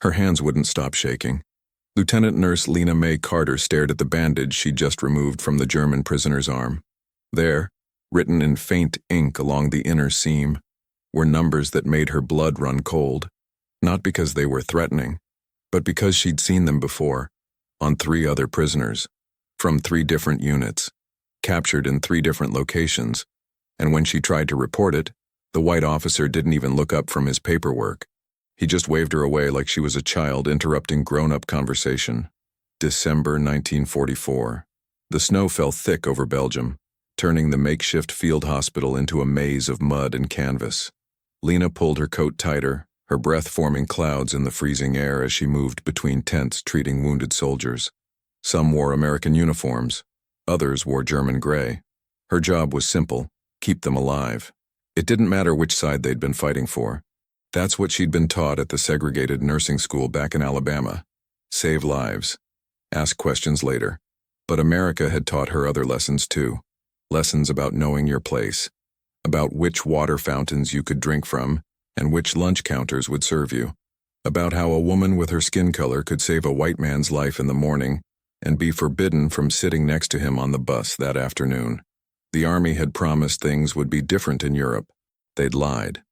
Her hands wouldn't stop shaking. Lieutenant Nurse Lena May Carter stared at the bandage she'd just removed from the German prisoner's arm. There, written in faint ink along the inner seam, were numbers that made her blood run cold, not because they were threatening, but because she'd seen them before, on 3 other prisoners, from 3 different units, captured in 3 different locations, and when she tried to report it, the white officer didn't even look up from his paperwork. He just waved her away like she was a child interrupting grown-up conversation. December 1944. The snow fell thick over Belgium, turning the makeshift field hospital into a maze of mud and canvas. Lena pulled her coat tighter, her breath forming clouds in the freezing air as she moved between tents treating wounded soldiers. Some wore American uniforms, others wore German gray. Her job was simple: keep them alive. It didn't matter which side they'd been fighting for. That's what she'd been taught at the segregated nursing school back in Alabama. Save lives. Ask questions later. But America had taught her other lessons too. Lessons about knowing your place, about which water fountains you could drink from and which lunch counters would serve you, about how a woman with her skin color could save a white man's life in the morning and be forbidden from sitting next to him on the bus that afternoon. The Army had promised things would be different in Europe. They'd lied.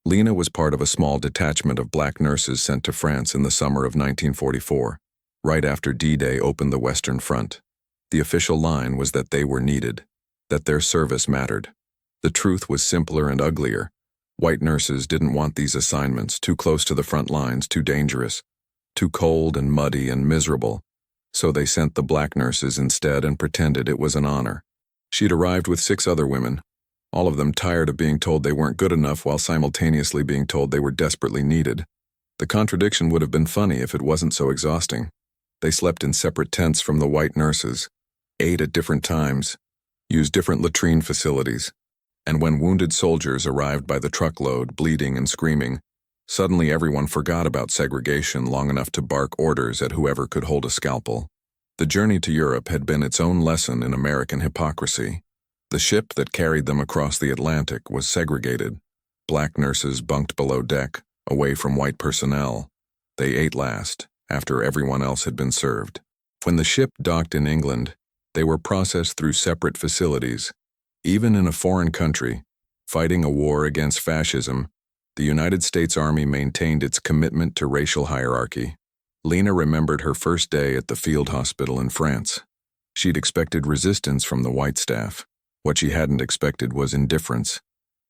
Lena was part of a small detachment of black nurses sent to France in the summer of 1944, right after D-Day opened the Western Front. The official line was that they were needed, that their service mattered. The truth was simpler and uglier. White nurses didn't want these assignments, too close to the front lines, too dangerous, too cold and muddy and miserable. So they sent the black nurses instead and pretended it was an honor. She'd arrived with 6 other women, all of them tired of being told they weren't good enough while simultaneously being told they were desperately needed. The contradiction would have been funny if it wasn't so exhausting. They slept in separate tents from the white nurses, ate at different times, used different latrine facilities, and when wounded soldiers arrived by the truckload, bleeding and screaming, suddenly everyone forgot about segregation long enough to bark orders at whoever could hold a scalpel. The journey to Europe had been its own lesson in American hypocrisy. The ship that carried them across the Atlantic was segregated. Black nurses bunked below deck, away from white personnel. They ate last, after everyone else had been served. When the ship docked in England, they were processed through separate facilities. Even in a foreign country, fighting a war against fascism, the United States Army maintained its commitment to racial hierarchy. Lena remembered her first day at the field hospital in France. She'd expected resistance from the white staff. What she hadn't expected was indifference.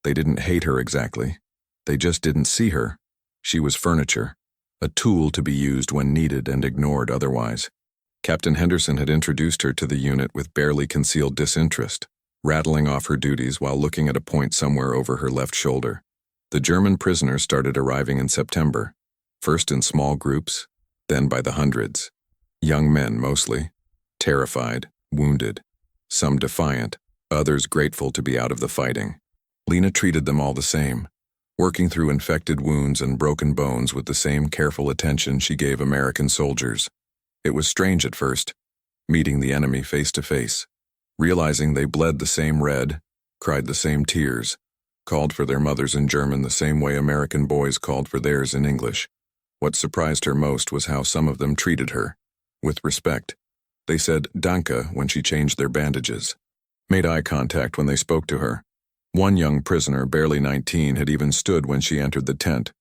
They didn't hate her exactly. They just didn't see her. She was furniture, a tool to be used when needed and ignored otherwise. Captain Henderson had introduced her to the unit with barely concealed disinterest, rattling off her duties while looking at a point somewhere over her left shoulder. The German prisoners started arriving in September, first in small groups, then by the hundreds. Young men mostly, terrified, wounded, some defiant, others grateful to be out of the fighting. Lena treated them all the same, working through infected wounds and broken bones with the same careful attention she gave American soldiers. It was strange at first, meeting the enemy face to face, realizing they bled the same red, cried the same tears, called for their mothers in German the same way American boys called for theirs in English. What surprised her most was how some of them treated her. With respect. They said "Danke" when she changed their bandages, made eye contact when they spoke to her. One young prisoner, barely 19, had even stood when she entered the tent,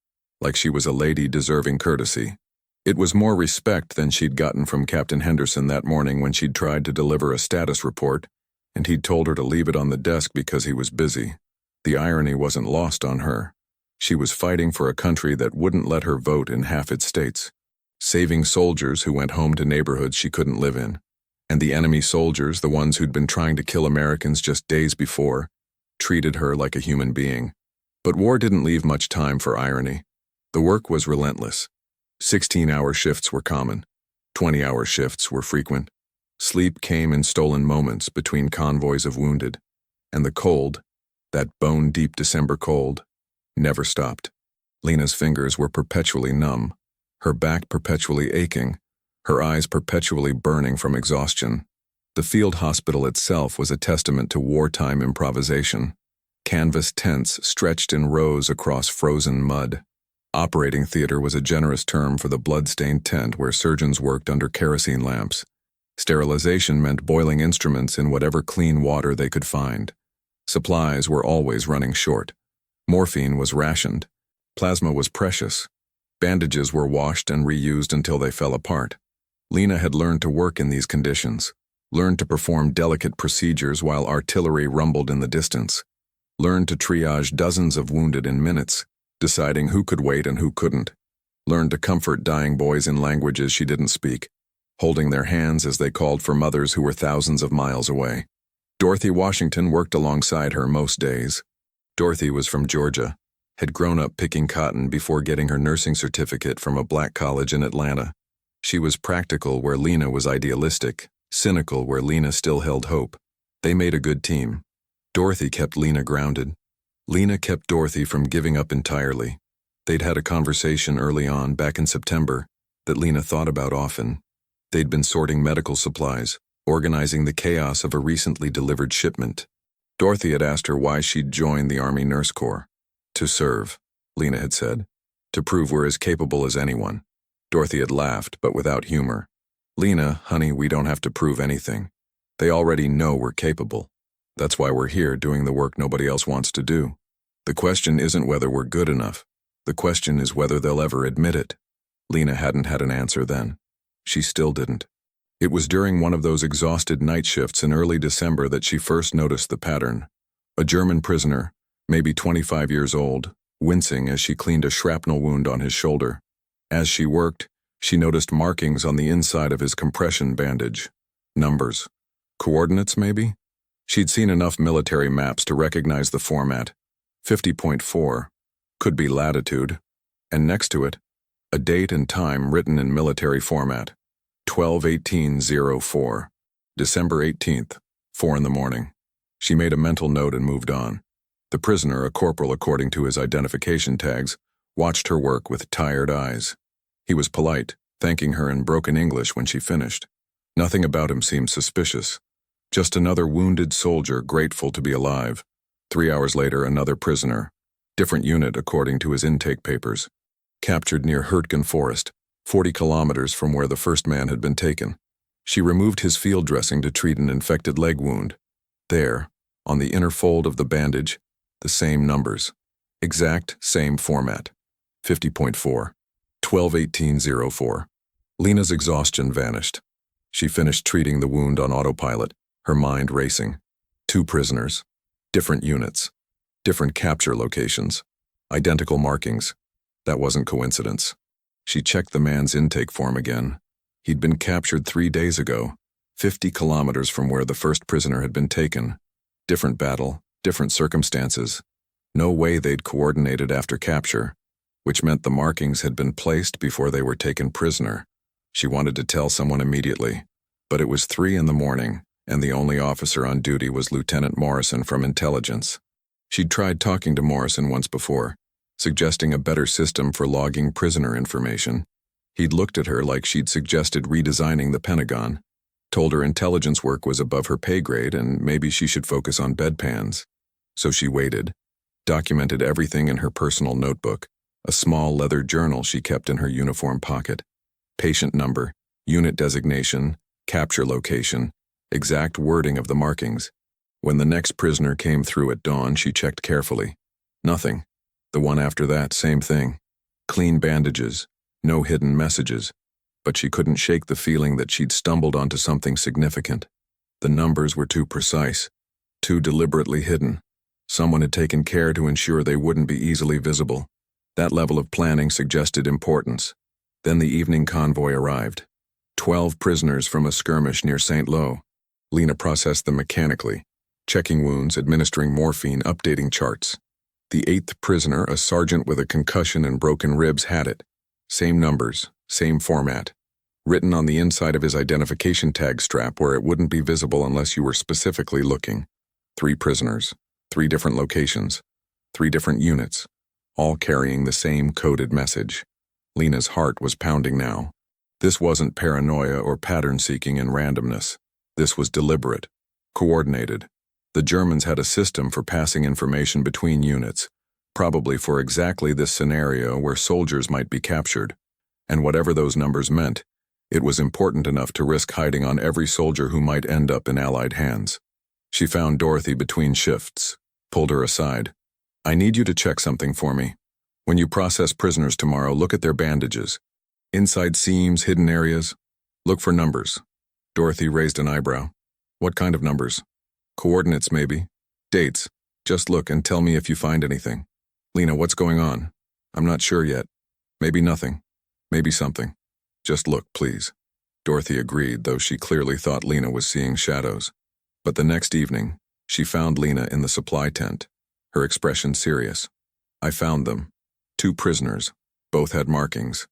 like she was a lady deserving courtesy. It was more respect than she'd gotten from Captain Henderson that morning when she'd tried to deliver a status report, and he'd told her to leave it on the desk because he was busy. The irony wasn't lost on her. She was fighting for a country that wouldn't let her vote in half its states, saving soldiers who went home to neighborhoods she couldn't live in. And the enemy soldiers, the ones who'd been trying to kill Americans just days before, treated her like a human being. But war didn't leave much time for irony. The work was relentless. 16-hour shifts were common. 20-hour shifts were frequent. Sleep came in stolen moments between convoys of wounded. And the cold, that bone-deep December cold, never stopped. Lena's fingers were perpetually numb, her back perpetually aching, her eyes perpetually burning from exhaustion. The field hospital itself was a testament to wartime improvisation. Canvas tents stretched in rows across frozen mud. Operating theater was a generous term for the blood-stained tent where surgeons worked under kerosene lamps. Sterilization meant boiling instruments in whatever clean water they could find. Supplies were always running short. Morphine was rationed. Plasma was precious. Bandages were washed and reused until they fell apart. Lena had learned to work in these conditions, learned to perform delicate procedures while artillery rumbled in the distance, learned to triage dozens of wounded in minutes, deciding who could wait and who couldn't, learned to comfort dying boys in languages she didn't speak, holding their hands as they called for mothers who were thousands of miles away. Dorothy Washington worked alongside her most days. Dorothy was from Georgia, had grown up picking cotton before getting her nursing certificate from a black college in Atlanta. She was practical where Lena was idealistic, cynical where Lena still held hope. They made a good team. Dorothy kept Lena grounded. Lena kept Dorothy from giving up entirely. They'd had a conversation early on, back in September, that Lena thought about often. They'd been sorting medical supplies, organizing the chaos of a recently delivered shipment. Dorothy had asked her why she'd joined the Army Nurse Corps. To serve, Lena had said. To prove we're as capable as anyone. Dorothy had laughed, but without humor. Lena, honey, we don't have to prove anything. They already know we're capable. That's why we're here doing the work nobody else wants to do. The question isn't whether we're good enough. The question is whether they'll ever admit it. Lena hadn't had an answer then. She still didn't. It was during one of those exhausted night shifts in early December that she first noticed the pattern. A German prisoner, maybe 25 years old, wincing as she cleaned a shrapnel wound on his shoulder. As she worked, she noticed markings on the inside of his compression bandage. Numbers. Coordinates, maybe? She'd seen enough military maps to recognize the format. 50.4. Could be latitude. And next to it, a date and time written in military format. 12/18/04. December 18th, 4 in the morning. She made a mental note and moved on. The prisoner, a corporal according to his identification tags, watched her work with tired eyes. He was polite, thanking her in broken English when she finished. Nothing about him seemed suspicious. Just another wounded soldier grateful to be alive. 3 hours later, another prisoner. Different unit according to his intake papers. Captured near Hurtgen Forest, 40 kilometers from where the first man had been taken. She removed his field dressing to treat an infected leg wound. There, on the inner fold of the bandage, the same numbers. Exact same format. 50.4. 12/18/04. Lena's exhaustion vanished. She finished treating the wound on autopilot, her mind racing. 2 prisoners. Different units. Different capture locations. Identical markings. That wasn't coincidence. She checked the man's intake form again. He'd been captured 3 days ago, 50 kilometers from where the first prisoner had been taken. Different battle, different circumstances. No way they'd coordinated after capture, which meant the markings had been placed before they were taken prisoner. She wanted to tell someone immediately, but it was 3 in the morning, and the only officer on duty was Lieutenant Morrison from Intelligence. She'd tried talking to Morrison once before, suggesting a better system for logging prisoner information. He'd looked at her like she'd suggested redesigning the Pentagon, told her intelligence work was above her pay grade and maybe she should focus on bedpans. So she waited, documented everything in her personal notebook, a small leather journal she kept in her uniform pocket. Patient number, unit designation, capture location, exact wording of the markings. When the next prisoner came through at dawn, she checked carefully. Nothing. The one after that, same thing. Clean bandages, no hidden messages. But she couldn't shake the feeling that she'd stumbled onto something significant. The numbers were too precise, too deliberately hidden. Someone had taken care to ensure they wouldn't be easily visible. That level of planning suggested importance. Then the evening convoy arrived. 12 prisoners from a skirmish near St. Lo. Lena processed them mechanically, checking wounds, administering morphine, updating charts. The 8th prisoner, a sergeant with a concussion and broken ribs, had it. Same numbers, same format. Written on the inside of his identification tag strap where it wouldn't be visible unless you were specifically looking. 3 prisoners, 3 different locations, 3 different units, all carrying the same coded message. Lena's heart was pounding now. This wasn't paranoia or pattern-seeking in randomness. This was deliberate, coordinated. The Germans had a system for passing information between units, probably for exactly this scenario where soldiers might be captured. And whatever those numbers meant, it was important enough to risk hiding on every soldier who might end up in Allied hands. She found Dorothy between shifts, pulled her aside. "I need you to check something for me. When you process prisoners tomorrow, look at their bandages. Inside seams, hidden areas. Look for numbers." Dorothy raised an eyebrow. "What kind of numbers?" "Coordinates, maybe. Dates. Just look and tell me if you find anything." "Lena, what's going on?" "I'm not sure yet. Maybe nothing. Maybe something. Just look, please." Dorothy agreed, though she clearly thought Lena was seeing shadows. But the next evening, she found Lena in the supply tent, her expression serious. "I found them. 2 prisoners. Both had markings.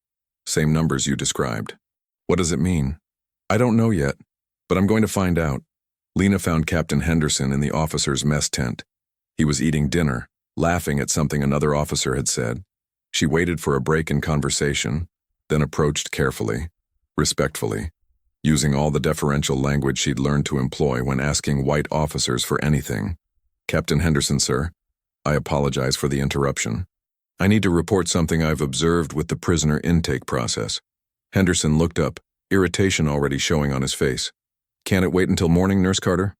Same numbers you described." "What does it mean?" "I don't know yet, but I'm going to find out." Lena found Captain Henderson in the officers' mess tent. He was eating dinner, laughing at something another officer had said. She waited for a break in conversation, then approached carefully, respectfully, using all the deferential language she'd learned to employ when asking white officers for anything. "Captain Henderson, sir, I apologize for the interruption. I need to report something I've observed with the prisoner intake process." Henderson looked up, irritation already showing on his face. "Can't it wait until morning, Nurse Carter?"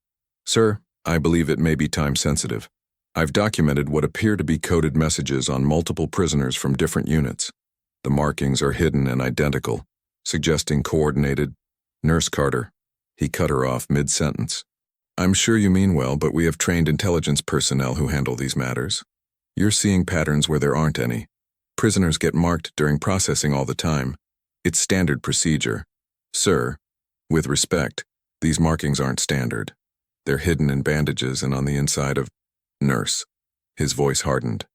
"Sir, I believe it may be time-sensitive. I've documented what appear to be coded messages on multiple prisoners from different units. The markings are hidden and identical, suggesting coordinated—" "Nurse Carter." He cut her off mid-sentence. "I'm sure you mean well, but we have trained intelligence personnel who handle these matters. You're seeing patterns where there aren't any. Prisoners get marked during processing all the time. It's standard procedure. Sir, with respect, these markings aren't standard. They're hidden in bandages and on the inside of—" "Nurse." His voice hardened.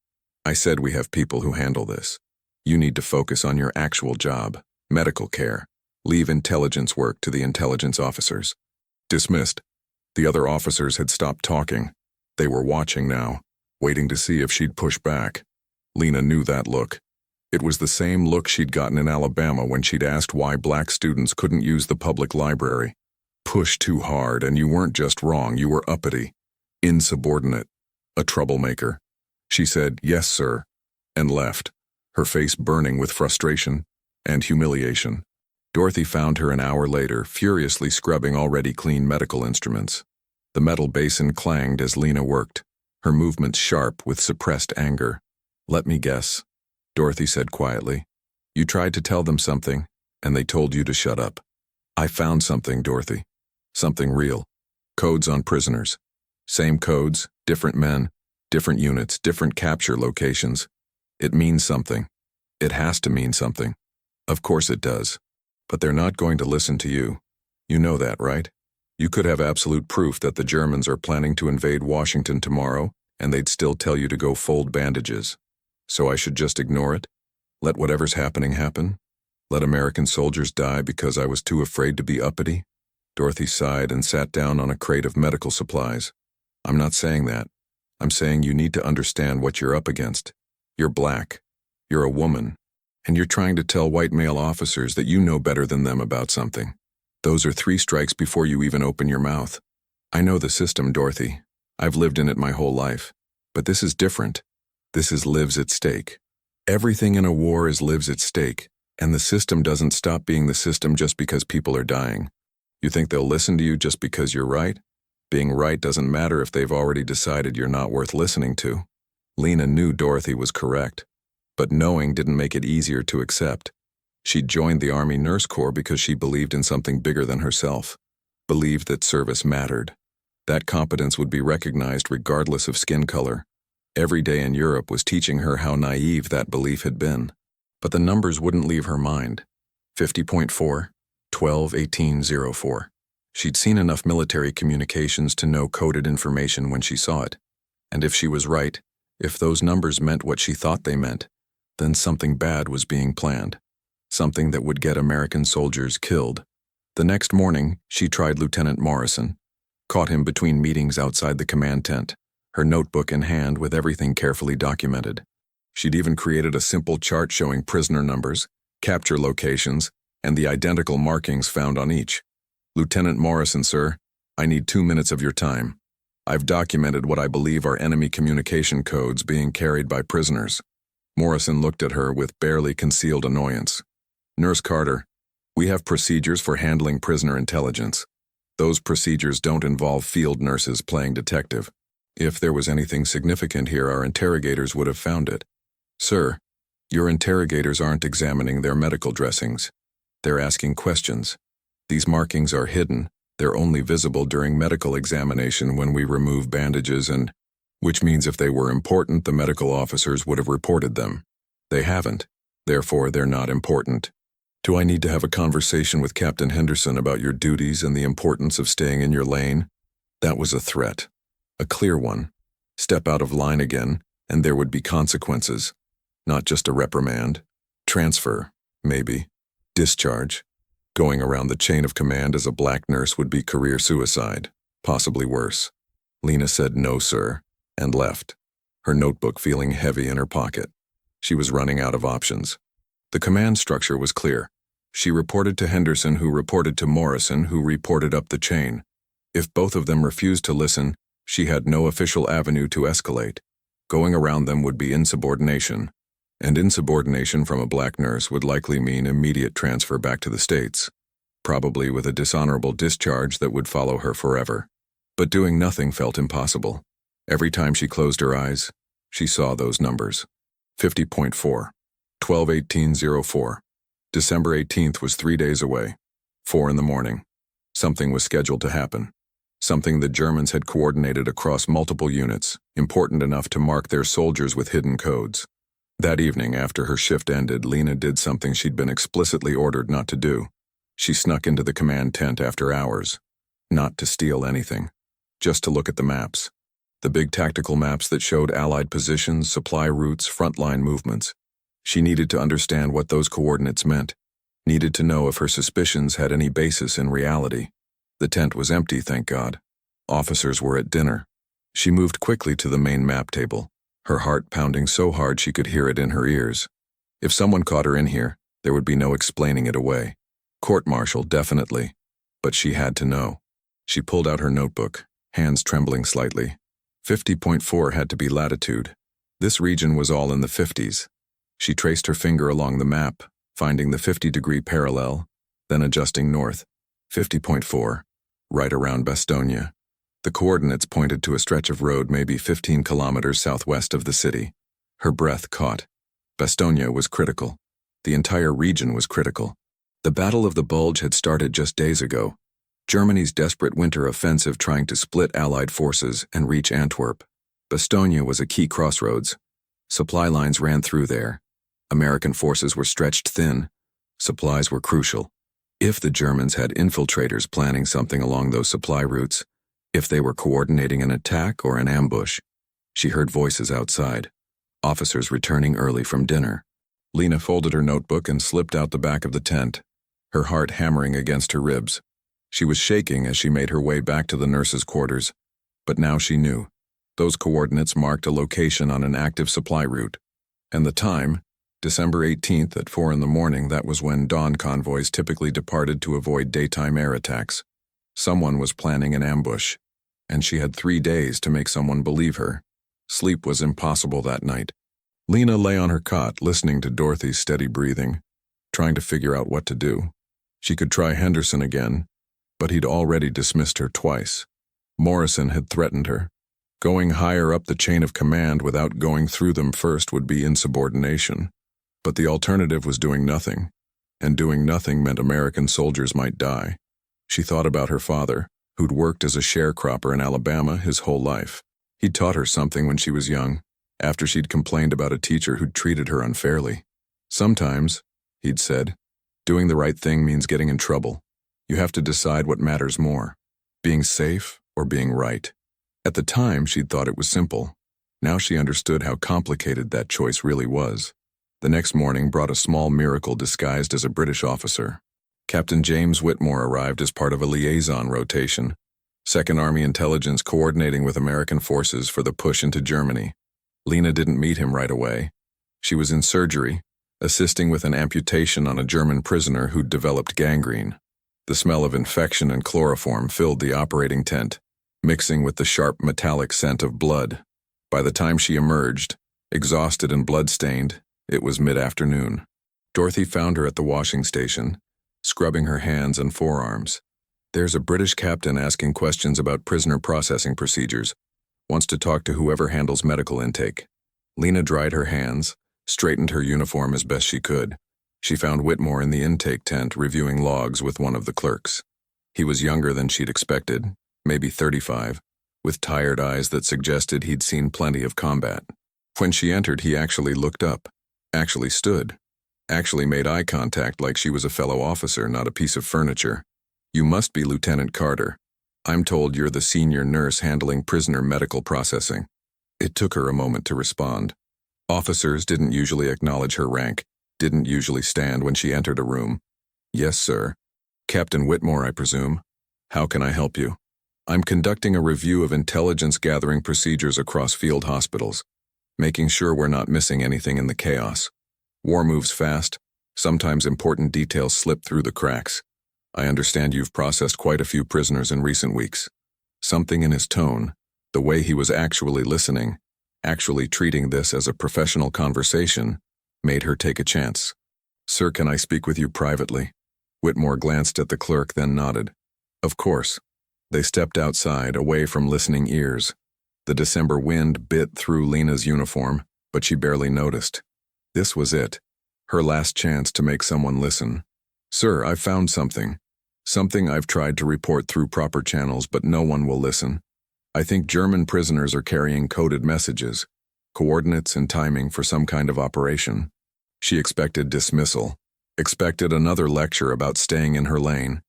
"I said we have people who handle this. You need to focus on your actual job, medical care. Leave intelligence work to the intelligence officers." Dismissed. The other officers had stopped talking. They were watching now, waiting to see if she'd push back. Lena knew that look. It was the same look she'd gotten in Alabama when she'd asked why black students couldn't use the public library. Push too hard, and you weren't just wrong, you were uppity, insubordinate, a troublemaker. She said, "Yes, sir," and left, her face burning with frustration and humiliation. Dorothy found her an hour later, furiously scrubbing already clean medical instruments. The metal basin clanged as Lena worked, her movements sharp with suppressed anger. "Let me guess," Dorothy said quietly. "You tried to tell them something, and they told you to shut up." "I found something, Dorothy. Something real. Codes on prisoners. Same codes, different men, different units, different capture locations. It means something. It has to mean something. Of course it does. But they're not going to listen to you. You know that, right? You could have absolute proof that the Germans are planning to invade Washington tomorrow, and they'd still tell you to go fold bandages. So I should just ignore it? Let whatever's happening happen? Let American soldiers die because I was too afraid to be uppity?" Dorothy sighed and sat down on a crate of medical supplies. "I'm not saying that. I'm saying you need to understand what you're up against. You're black. You're a woman. And you're trying to tell white male officers that you know better than them about something. Those are 3 strikes before you even open your mouth. I know the system, Dorothy. I've lived in it my whole life. But this is different. This is lives at stake. Everything in a war is lives at stake, and the system doesn't stop being the system just because people are dying. You think they'll listen to you just because you're right? Being right doesn't matter if they've already decided you're not worth listening to." Lena knew Dorothy was correct, but knowing didn't make it easier to accept. She'd joined the Army Nurse Corps because she believed in something bigger than herself, believed that service mattered. That competence would be recognized regardless of skin color. Every day in Europe was teaching her how naive that belief had been. But the numbers wouldn't leave her mind. 50.4, 12-18-04. She'd seen enough military communications to know coded information when she saw it. And if she was right, if those numbers meant what she thought they meant, then something bad was being planned. Something that would get American soldiers killed. The next morning, she tried Lieutenant Morrison. Caught him between meetings outside the command tent, her notebook in hand with everything carefully documented. She'd even created a simple chart showing prisoner numbers, capture locations, and the identical markings found on each. "Lieutenant Morrison, sir, I need 2 minutes of your time." I've documented what I believe are enemy communication codes being carried by prisoners. Morrison looked at her with barely concealed annoyance. Nurse Carter, we have procedures for handling prisoner intelligence. Those procedures don't involve field nurses playing detective. If there was anything significant here, our interrogators would have found it. Sir, your interrogators aren't examining their medical dressings. They're asking questions. These markings are hidden. They're only visible during medical examination when we remove bandages which means if they were important, the medical officers would have reported them. They haven't. Therefore, they're not important. Do I need to have a conversation with Captain Henderson about your duties and the importance of staying in your lane? That was a threat. A clear one. Step out of line again, and there would be consequences. Not just a reprimand. Transfer, maybe. Discharge. Going around the chain of command as a black nurse would be career suicide, possibly worse. Lena said no, sir, and left, her notebook feeling heavy in her pocket. She was running out of options. The command structure was clear. She reported to Henderson, who reported to Morrison, who reported up the chain. If both of them refused to listen, she had no official avenue to escalate. Going around them would be insubordination. And insubordination from a black nurse would likely mean immediate transfer back to the States, probably with a dishonorable discharge that would follow her forever. But doing nothing felt impossible. Every time she closed her eyes, she saw those numbers. 50.4, 12/18/04. December 18th was 3 days away. 4 in the morning. Something was scheduled to happen. Something the Germans had coordinated across multiple units, important enough to mark their soldiers with hidden codes. That evening, after her shift ended, Lena did something she'd been explicitly ordered not to do. She snuck into the command tent after hours. Not to steal anything. Just to look at the maps. The big tactical maps that showed Allied positions, supply routes, frontline movements. She needed to understand what those coordinates meant. Needed to know if her suspicions had any basis in reality. The tent was empty, thank God. Officers were at dinner. She moved quickly to the main map table, her heart pounding so hard she could hear it in her ears. If someone caught her in here, there would be no explaining it away. Court-martial, definitely. But she had to know. She pulled out her notebook, hands trembling slightly. 50.4 had to be latitude. This region was all in the 50s. She traced her finger along the map, finding the 50-degree parallel, then adjusting north. 50.4, right around Bastogne. The coordinates pointed to a stretch of road maybe 15 kilometers southwest of the city. Her breath caught. Bastogne was critical. The entire region was critical. The Battle of the Bulge had started just days ago. Germany's desperate winter offensive trying to split Allied forces and reach Antwerp. Bastogne was a key crossroads. Supply lines ran through there. American forces were stretched thin. Supplies were crucial. If the Germans had infiltrators planning something along those supply routes, if they were coordinating an attack or an ambush. She heard voices outside. Officers returning early from dinner. Lena folded her notebook and slipped out the back of the tent, her heart hammering against her ribs. She was shaking as she made her way back to the nurses' quarters. But now she knew. Those coordinates marked a location on an active supply route. And the time, December 18th at 4 in the morning, that was when dawn convoys typically departed to avoid daytime air attacks. Someone was planning an ambush. And she had 3 days to make someone believe her. Sleep was impossible that night. Lena lay on her cot, listening to Dorothy's steady breathing, trying to figure out what to do. She could try Henderson again, but he'd already dismissed her twice. Morrison had threatened her. Going higher up the chain of command without going through them first would be insubordination. But the alternative was doing nothing, and doing nothing meant American soldiers might die. She thought about her father, who'd worked as a sharecropper in Alabama his whole life. He'd taught her something when she was young, after she'd complained about a teacher who'd treated her unfairly. Sometimes, he'd said, doing the right thing means getting in trouble. You have to decide what matters more, being safe or being right. At the time, she'd thought it was simple. Now she understood how complicated that choice really was. The next morning brought a small miracle disguised as a British officer. Captain James Whitmore arrived as part of a liaison rotation, 2nd Army Intelligence coordinating with American forces for the push into Germany. Lena didn't meet him right away. She was in surgery, assisting with an amputation on a German prisoner who'd developed gangrene. The smell of infection and chloroform filled the operating tent. mixing with the sharp metallic scent of blood. By the time she emerged, exhausted and blood-stained, it was mid-afternoon. Dorothy found her at the washing station, scrubbing her hands and forearms. There's a British captain asking questions about prisoner processing procedures. Wants to talk to whoever handles medical intake. Lena dried her hands, straightened her uniform as best she could. She found Whitmore in the intake tent reviewing logs with one of the clerks. He was younger than she'd expected, maybe 35, with tired eyes that suggested he'd seen plenty of combat. When she entered, he actually looked up, actually stood, actually made eye contact like she was a fellow officer, not a piece of furniture. "You must be Lieutenant Carter. I'm told you're the senior nurse handling prisoner medical processing." It took her a moment to respond. Officers didn't usually acknowledge her rank, didn't usually stand when she entered a room. "Yes, sir. Captain Whitmore, I presume. How can I help you?" "I'm conducting a review of intelligence gathering procedures across field hospitals, making sure we're not missing anything in the chaos. War moves fast. Sometimes important details slip through the cracks. I understand you've processed quite a few prisoners in recent weeks." Something in his tone, the way he was actually listening, actually treating this as a professional conversation, made her take a chance. "Sir, can I speak with you privately?" Whitmore glanced at the clerk, then nodded. "Of course." They stepped outside, away from listening ears. The December wind bit through Lena's uniform, but she barely noticed. This was it, her last chance to make someone listen. "Sir, I've found something. Something I've tried to report through proper channels, but no one will listen. I think German prisoners are carrying coded messages, coordinates and timing for some kind of operation." She expected dismissal, expected another lecture about staying in her lane.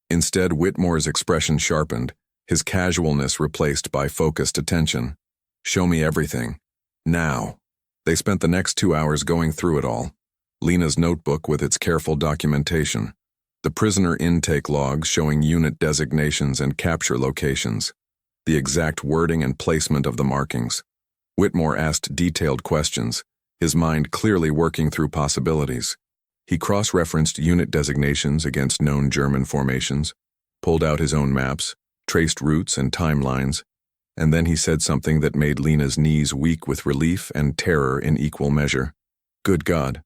Instead, Whitmore's expression sharpened, his casualness replaced by focused attention. "Show me everything. Now." They spent the next 2 hours going through it all. Lena's notebook with its careful documentation. The prisoner intake logs showing unit designations and capture locations. The exact wording and placement of the markings. Whitmore asked detailed questions, his mind clearly working through possibilities. He cross-referenced unit designations against known German formations, pulled out his own maps, traced routes and timelines, and then he said something that made Lena's knees weak with relief and terror in equal measure. "Good God.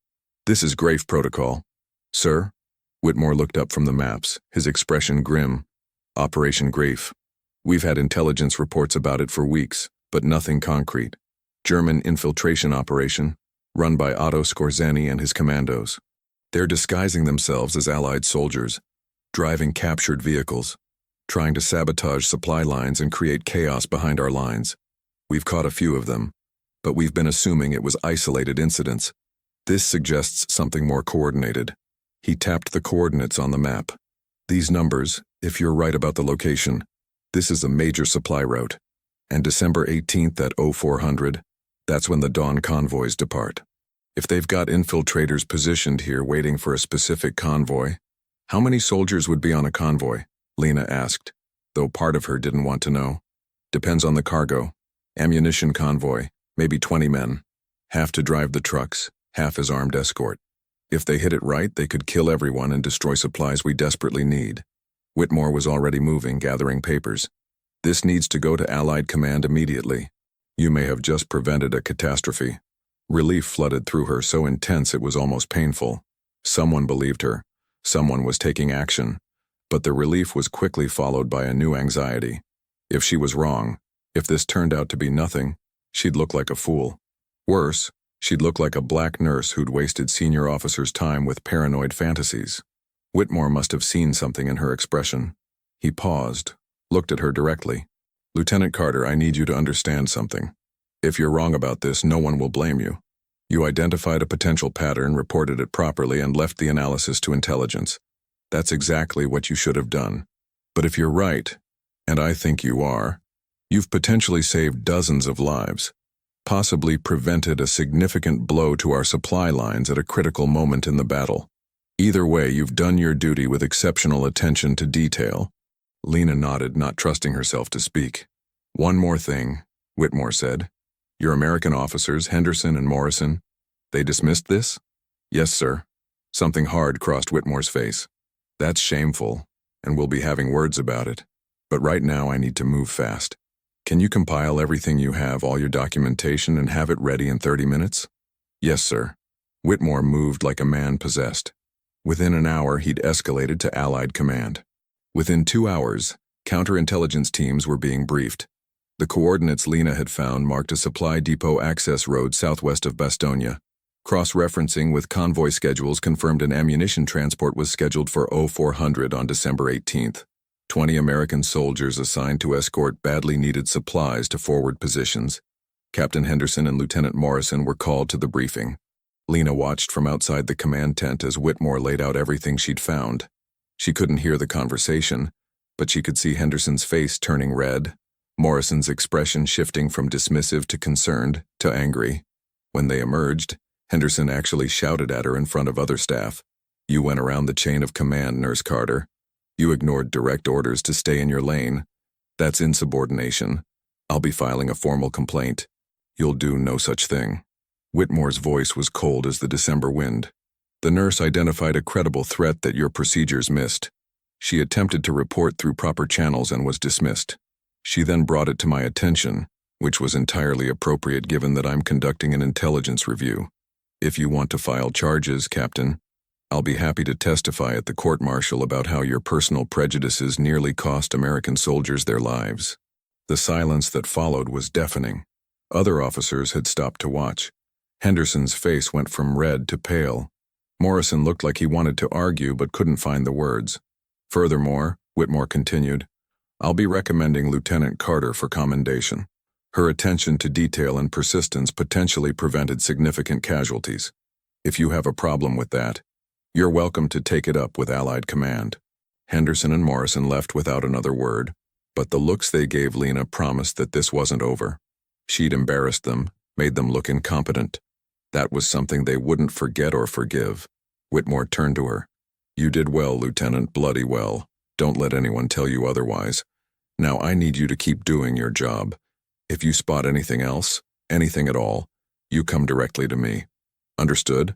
This is Grafe Protocol." "Sir?" Whitmore looked up from the maps, his expression grim. "Operation Grafe. We've had intelligence reports about it for weeks, but nothing concrete. German infiltration operation, run by Otto Skorzeny and his commandos. They're disguising themselves as Allied soldiers, driving captured vehicles, trying to sabotage supply lines and create chaos behind our lines. We've caught a few of them, but we've been assuming it was isolated incidents. This suggests something more coordinated." He tapped the coordinates on the map. "These numbers, if you're right about the location, this is a major supply route. And December 18th at 0400, that's when the dawn convoys depart. If they've got infiltrators positioned here waiting for a specific convoy, how many soldiers would be on a convoy?" Lena asked, though part of her didn't want to know. "Depends on the cargo. Ammunition convoy, maybe 20 men. Half to drive the trucks, half as armed escort. If they hit it right, they could kill everyone and destroy supplies we desperately need." Whitmore was already moving, gathering papers. "This needs to go to Allied Command immediately. You may have just prevented a catastrophe." Relief flooded through her, so intense it was almost painful. Someone believed her. Someone was taking action. But the relief was quickly followed by a new anxiety. If she was wrong, if this turned out to be nothing, she'd look like a fool. Worse, she'd look like a black nurse who'd wasted senior officers' time with paranoid fantasies. Whitmore must have seen something in her expression. He paused, looked at her directly. "Lieutenant Carter, I need you to understand something. If you're wrong about this, no one will blame you. You identified a potential pattern, reported it properly, and left the analysis to intelligence. That's exactly what you should have done. But if you're right, and I think you are, you've potentially saved dozens of lives, possibly prevented a significant blow to our supply lines at a critical moment in the battle. Either way, you've done your duty with exceptional attention to detail." Lena nodded, not trusting herself to speak. "One more thing," Whitmore said. "Your American officers, Henderson and Morrison, they dismissed this?" "Yes, sir." Something hard crossed Whitmore's face. "That's shameful, and we'll be having words about it. But right now I need to move fast. Can you compile everything you have, all your documentation, and have it ready in 30 minutes? Yes, sir. Whitmore moved like a man possessed. Within an hour, he'd escalated to Allied command. Within 2 hours, counterintelligence teams were being briefed. The coordinates Lena had found marked a supply depot access road southwest of Bastogne. Cross-referencing with convoy schedules confirmed an ammunition transport was scheduled for 0400 on December 18th. 20 American soldiers assigned to escort badly needed supplies to forward positions. Captain Henderson and Lieutenant Morrison were called to the briefing. Lena watched from outside the command tent as Whitmore laid out everything she'd found. She couldn't hear the conversation, but she could see Henderson's face turning red, Morrison's expression shifting from dismissive to concerned to angry. When they emerged, Henderson actually shouted at her in front of other staff. "You went around the chain of command, Nurse Carter. You ignored direct orders to stay in your lane. That's insubordination. I'll be filing a formal complaint. You'll do no such thing." Whitmore's voice was cold as the December wind. "The nurse identified a credible threat that your procedures missed. She attempted to report through proper channels and was dismissed. She then brought it to my attention, which was entirely appropriate given that I'm conducting an intelligence review. If you want to file charges, Captain, I'll be happy to testify at the court-martial about how your personal prejudices nearly cost American soldiers their lives." The silence that followed was deafening. Other officers had stopped to watch. Henderson's face went from red to pale. Morrison looked like he wanted to argue but couldn't find the words. "Furthermore," Whitmore continued, "I'll be recommending Lieutenant Carter for commendation. Her attention to detail and persistence potentially prevented significant casualties. If you have a problem with that, you're welcome to take it up with Allied command." Henderson and Morrison left without another word, but the looks they gave Lena promised that this wasn't over. She'd embarrassed them, made them look incompetent. That was something they wouldn't forget or forgive. Whitmore turned to her. "You did well, Lieutenant, bloody well. Don't let anyone tell you otherwise. Now I need you to keep doing your job. If you spot anything else, anything at all, you come directly to me. Understood?"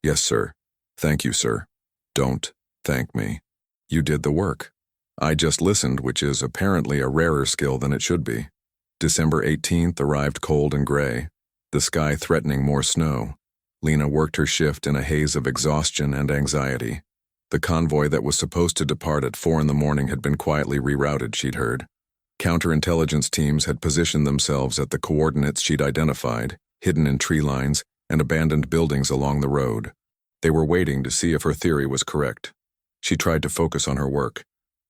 "Yes, sir." "Thank you, sir." "Don't thank me. You did the work. I just listened, which is apparently a rarer skill than it should be." December 18th arrived cold and gray, the sky threatening more snow. Lena worked her shift in a haze of exhaustion and anxiety. The convoy that was supposed to depart at 4 in the morning had been quietly rerouted, she'd heard. Counterintelligence teams had positioned themselves at the coordinates she'd identified, hidden in tree lines and abandoned buildings along the road. They were waiting to see if her theory was correct. She tried to focus on her work.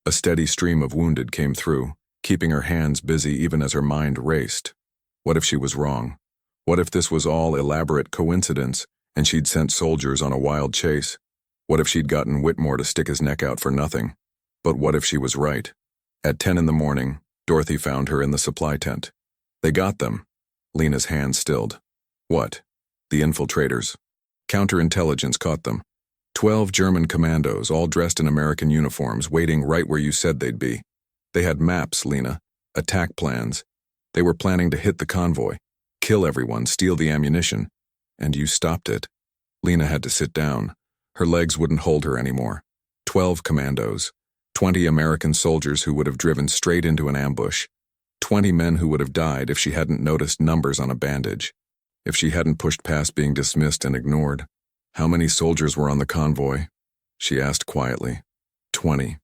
A steady stream of wounded came through, keeping her hands busy even as her mind raced. What if she was wrong? What if this was all elaborate coincidence and she'd sent soldiers on a wild chase? What if she'd gotten Whitmore to stick his neck out for nothing? But what if she was right? At 10 in the morning, Dorothy found her in the supply tent. "They got them." Lena's hand stilled. "What?" "The infiltrators. Counterintelligence caught them. 12 German commandos, all dressed in American uniforms, waiting right where you said they'd be. They had maps, Lena, attack plans. They were planning to hit the convoy, kill everyone, steal the ammunition. And you stopped it." Lena had to sit down. Her legs wouldn't hold her anymore. 12 commandos. 20 American soldiers who would have driven straight into an ambush. 20 men who would have died if she hadn't noticed numbers on a bandage. If she hadn't pushed past being dismissed and ignored. "How many soldiers were on the convoy?" she asked quietly. 20.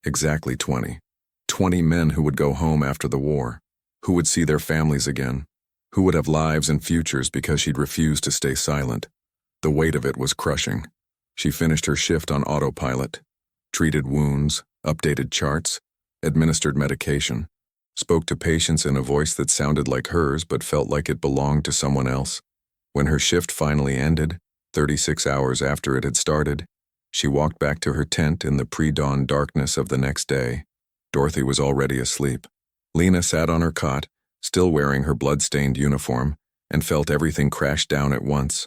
Exactly 20. 20 men who would go home after the war. Who would see their families again. Who would have lives and futures because she'd refused to stay silent. The weight of it was crushing. She finished her shift on autopilot. Treated wounds, updated charts, administered medication, spoke to patients in a voice that sounded like hers but felt like it belonged to someone else. When her shift finally ended, 36 hours after it had started, she walked back to her tent in the pre-dawn darkness of the next day. Dorothy was already asleep. Lena sat on her cot, still wearing her blood-stained uniform, and felt everything crash down at once.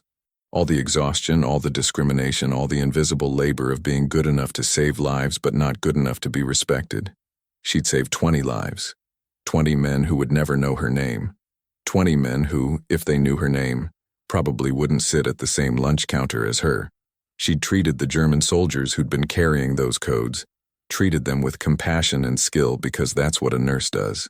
All the exhaustion, all the discrimination, all the invisible labor of being good enough to save lives but not good enough to be respected. She'd saved 20 lives. 20 men who would never know her name. 20 men who, if they knew her name, probably wouldn't sit at the same lunch counter as her. She'd treated the German soldiers who'd been carrying those codes. treated them with compassion and skill because that's what a nurse does.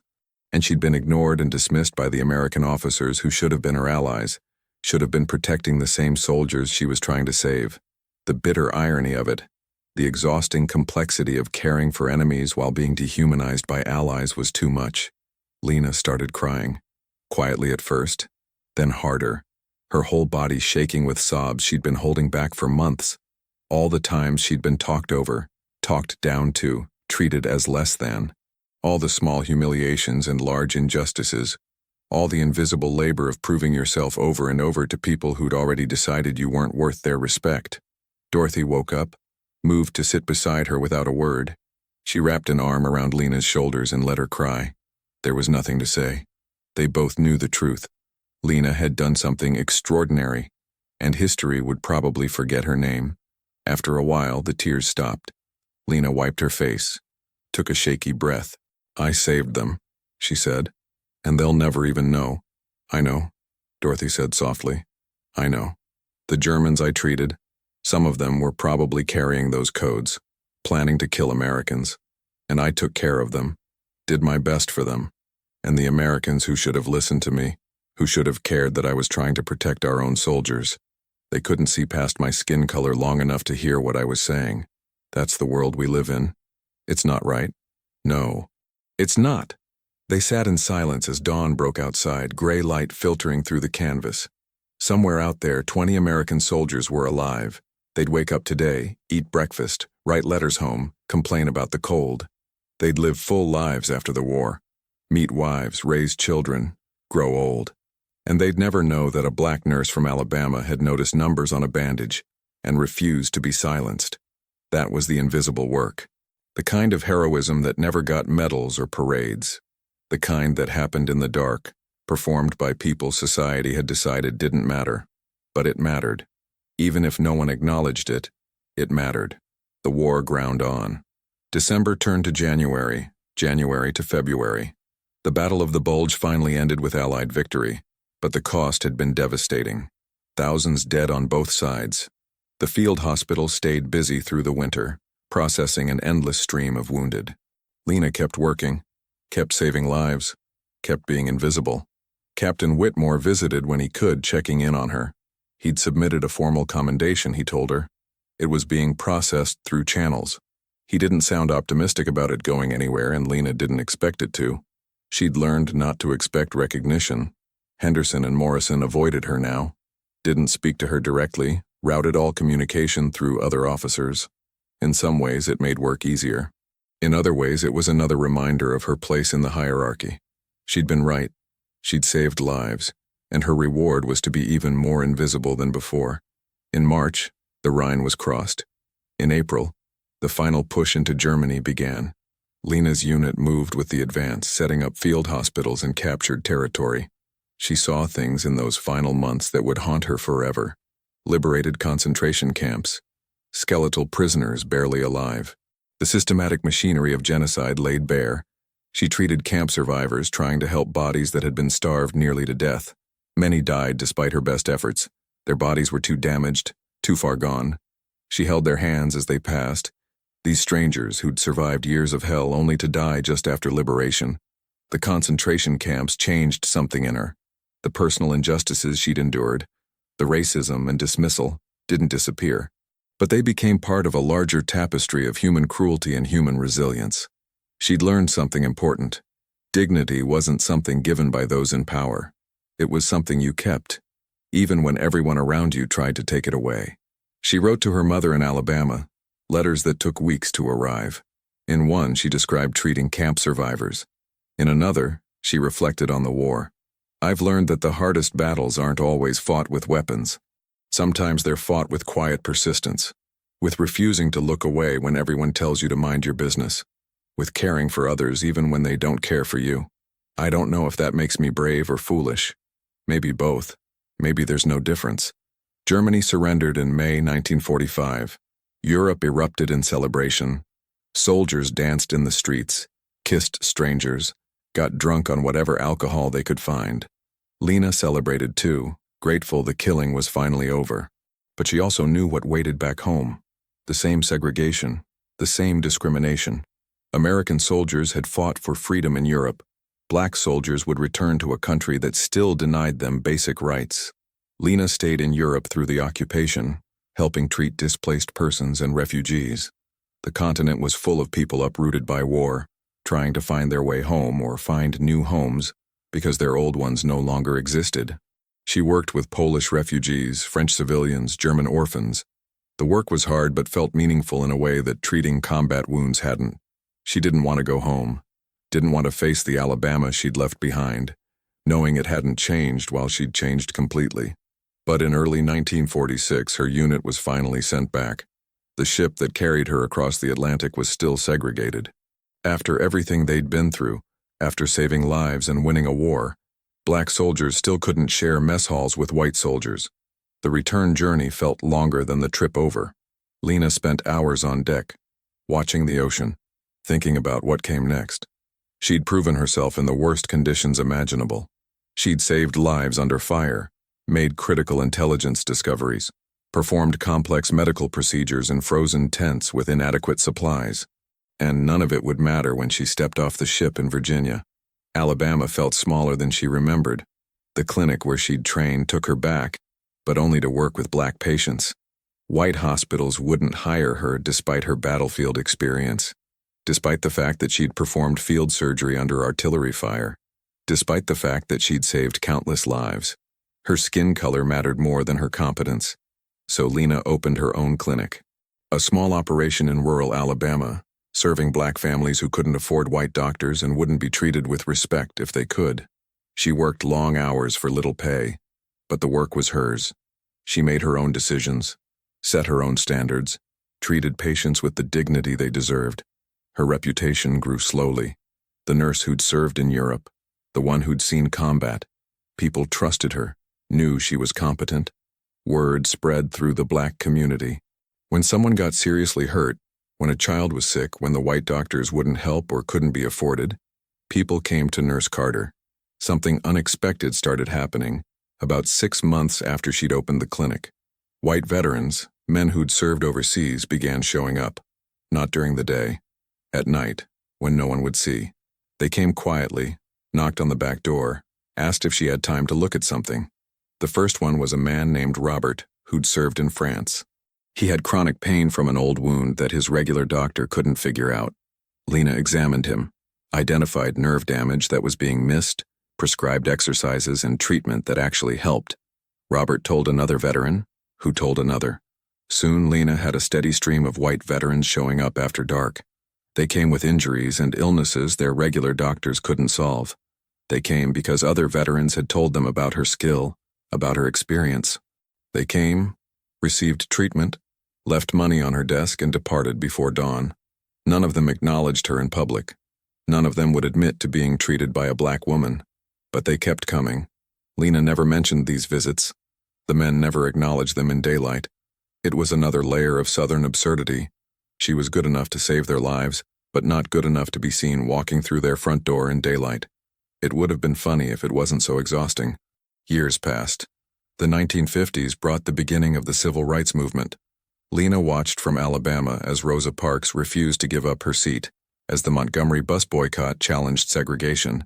And she'd been ignored and dismissed by the American officers who should have been her allies, should have been protecting the same soldiers she was trying to save. The bitter irony of it, the exhausting complexity of caring for enemies while being dehumanized by allies was too much. Lena started crying, quietly at first, then harder, her whole body shaking with sobs she'd been holding back for months. All the times she'd been talked over, talked down to, treated as less than. All the small humiliations and large injustices. All the invisible labor of proving yourself over and over to people who'd already decided you weren't worth their respect. Dorothy woke up, moved to sit beside her without a word. She wrapped an arm around Lena's shoulders and let her cry. There was nothing to say. They both knew the truth. Lena had done something extraordinary, and history would probably forget her name. After a while, the tears stopped. Lena wiped her face, took a shaky breath. I saved them, she said, and they'll never even know. I know, Dorothy said softly. I know. The Germans I treated, some of them were probably carrying those codes, planning to kill Americans, and I took care of them, did my best for them. And the Americans who should have listened to me, who should have cared that I was trying to protect our own soldiers, they couldn't see past my skin color long enough to hear what I was saying. That's the world we live in. It's not right. No, it's not. They sat in silence as dawn broke outside, gray light filtering through the canvas. Somewhere out there, 20 American soldiers were alive. They'd wake up today, eat breakfast, write letters home, complain about the cold. They'd live full lives after the war, meet wives, raise children, grow old. And they'd never know that a black nurse from Alabama had noticed numbers on a bandage and refused to be silenced. That was the invisible work. The kind of heroism that never got medals or parades. The kind that happened in the dark, performed by people society had decided didn't matter. But it mattered. Even if no one acknowledged it, it mattered. The war ground on. December turned to January, January to February. The Battle of the Bulge finally ended with Allied victory, but the cost had been devastating. Thousands dead on both sides. The field hospital stayed busy through the winter, processing an endless stream of wounded. Lena kept working, kept saving lives, kept being invisible. Captain Whitmore visited when he could, checking in on her. He'd submitted a formal commendation, he told her. It was being processed through channels. He didn't sound optimistic about it going anywhere, and Lena didn't expect it to. She'd learned not to expect recognition. Henderson and Morrison avoided her now, didn't speak to her directly, routed all communication through other officers. In some ways, it made work easier. In other ways, it was another reminder of her place in the hierarchy. She'd been right. She'd saved lives, and her reward was to be even more invisible than before. In March, the Rhine was crossed. In April, the final push into Germany began. Lena's unit moved with the advance, setting up field hospitals in captured territory. She saw things in those final months that would haunt her forever. Liberated concentration camps, skeletal prisoners barely alive. The systematic machinery of genocide laid bare. She treated camp survivors, trying to help bodies that had been starved nearly to death. Many died despite her best efforts. Their bodies were too damaged, too far gone. She held their hands as they passed. These strangers who'd survived years of hell only to die just after liberation. The concentration camps changed something in her. The personal injustices she'd endured, the racism and dismissal, didn't disappear. But they became part of a larger tapestry of human cruelty and human resilience. She'd learned something important. Dignity wasn't something given by those in power. It was something you kept, even when everyone around you tried to take it away. She wrote to her mother in Alabama, letters that took weeks to arrive. In one, she described treating camp survivors. In another, she reflected on the war. I've learned that the hardest battles aren't always fought with weapons. Sometimes they're fought with quiet persistence, with refusing to look away when everyone tells you to mind your business, with caring for others even when they don't care for you. I don't know if that makes me brave or foolish. Maybe both. Maybe there's no difference. Germany surrendered in May 1945. Europe erupted in celebration. Soldiers danced in the streets, kissed strangers, got drunk on whatever alcohol they could find. Lena celebrated too, grateful the killing was finally over. But she also knew what waited back home. The same segregation, The same discrimination. American soldiers had fought for freedom in Europe. Black soldiers would return to a country that still denied them basic rights. Lena stayed in Europe through the occupation, helping treat displaced persons and refugees. The continent was full of people uprooted by war, trying to find their way home or find new homes because their old ones no longer existed. She worked with Polish refugees, French civilians, German orphans. The work was hard but felt meaningful in a way that treating combat wounds hadn't. She didn't want to go home, didn't want to face the Alabama she'd left behind, knowing it hadn't changed while she'd changed completely. But in early 1946, her unit was finally sent back. The ship that carried her across the Atlantic was still segregated. After everything they'd been through, after saving lives and winning a war, black soldiers still couldn't share mess halls with white soldiers. The return journey felt longer than the trip over. Lena spent hours on deck, watching the ocean, thinking about what came next. She'd proven herself in the worst conditions imaginable. She'd saved lives under fire, made critical intelligence discoveries, performed complex medical procedures in frozen tents with inadequate supplies. And none of it would matter when she stepped off the ship in Virginia. Alabama felt smaller than she remembered. The clinic where she'd trained took her back, but only to work with black patients. White hospitals wouldn't hire her despite her battlefield experience, despite the fact that she'd performed field surgery under artillery fire, despite the fact that she'd saved countless lives. Her skin color mattered more than her competence. So Lena opened her own clinic. A small operation in rural Alabama, serving black families who couldn't afford white doctors and wouldn't be treated with respect if they could. She worked long hours for little pay, but the work was hers. She made her own decisions, set her own standards, treated patients with the dignity they deserved. Her reputation grew slowly. The nurse who'd served in Europe, the one who'd seen combat, people trusted her, knew she was competent. Word spread through the black community. When someone got seriously hurt, when a child was sick, when the white doctors wouldn't help or couldn't be afforded, people came to Nurse Carter. Something unexpected started happening about 6 months after she'd opened the clinic. White veterans, men who'd served overseas, began showing up. Not during the day. At night, when no one would see. They came quietly, knocked on the back door, asked if she had time to look at something. The first one was a man named Robert, who'd served in France. He had chronic pain from an old wound that his regular doctor couldn't figure out. Lena examined him, identified nerve damage that was being missed, prescribed exercises and treatment that actually helped. Robert told another veteran, who told another. Soon Lena had a steady stream of white veterans showing up after dark. They came with injuries and illnesses their regular doctors couldn't solve. They came because other veterans had told them about her skill, about her experience. They came, received treatment, left money on her desk and departed before dawn. None of them acknowledged her in public. None of them would admit to being treated by a black woman. But they kept coming. Lena never mentioned these visits. The men never acknowledged them in daylight. It was another layer of Southern absurdity. She was good enough to save their lives, but not good enough to be seen walking through their front door in daylight. It would have been funny if it wasn't so exhausting. Years passed. The 1950s brought the beginning of the civil rights movement. Lena watched from Alabama as Rosa Parks refused to give up her seat, as the Montgomery bus boycott challenged segregation,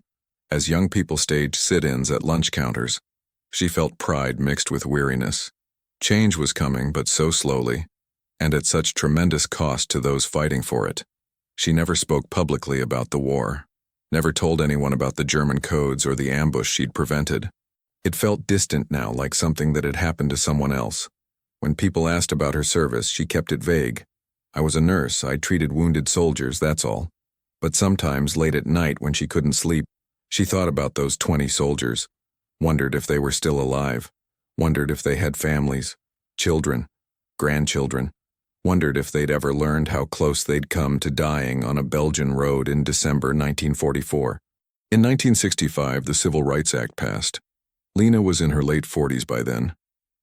as young people staged sit-ins at lunch counters. She felt pride mixed with weariness. Change was coming, but so slowly, and at such tremendous cost to those fighting for it. She never spoke publicly about the war, never told anyone about the German codes or the ambush she'd prevented. It felt distant now, like something that had happened to someone else. When people asked about her service, she kept it vague. I was a nurse, I treated wounded soldiers, that's all. But sometimes, late at night when she couldn't sleep, she thought about those 20 soldiers, wondered if they were still alive, wondered if they had families, children, grandchildren, wondered if they'd ever learned how close they'd come to dying on a Belgian road in December 1944. In 1965, the Civil Rights Act passed. Lena was in her late 40s by then,